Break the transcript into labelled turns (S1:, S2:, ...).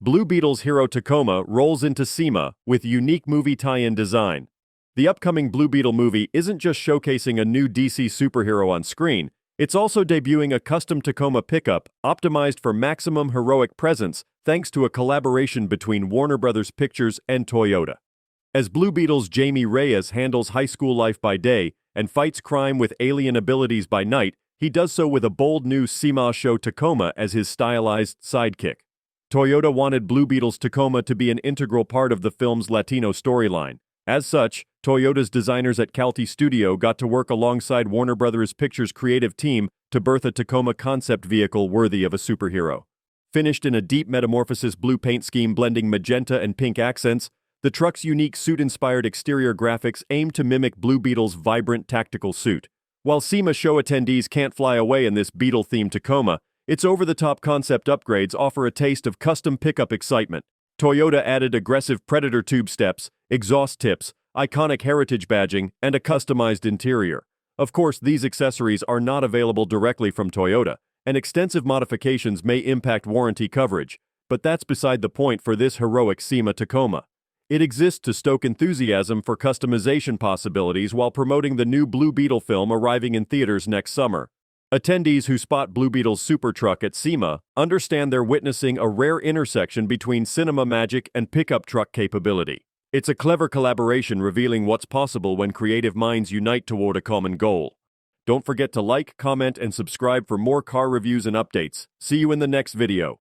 S1: Blue Beetle's hero Tacoma rolls into SEMA with unique movie tie-in design. The upcoming Blue Beetle movie isn't just showcasing a new DC superhero on screen, it's also debuting a custom Tacoma pickup optimized for maximum heroic presence thanks to a collaboration between Warner Bros. Pictures and Toyota. As Blue Beetle's Jaime Reyes handles high school life by day and fights crime with alien abilities by night, he does so with a bold new SEMA show Tacoma as his stylized sidekick. Toyota wanted Blue Beetle's Tacoma to be an integral part of the film's Latino storyline. As such, Toyota's designers at Kathleen Studio got to work alongside Warner Bros. Pictures' creative team to birth a Tacoma concept vehicle worthy of a superhero. Finished in a deep metamorphosis blue paint scheme blending magenta and pink accents, the truck's unique suit-inspired exterior graphics aim to mimic Blue Beetle's vibrant tactical suit. While SEMA show attendees can't fly away in this Beetle-themed Tacoma, its over-the-top concept upgrades offer a taste of custom pickup excitement. Toyota added aggressive Predator tube steps, exhaust tips, iconic heritage badging, and a customized interior. Of course, these accessories are not available directly from Toyota, and extensive modifications may impact warranty coverage, but that's beside the point for this heroic SEMA Tacoma. It exists to stoke enthusiasm for customization possibilities while promoting the new Blue Beetle film arriving in theaters next summer. Attendees who spot Blue Beetle's super truck at SEMA understand they're witnessing a rare intersection between cinema magic and pickup truck capability. It's a clever collaboration revealing what's possible when creative minds unite toward a common goal. Don't forget to like, comment, and subscribe for more car reviews and updates. See you in the next video.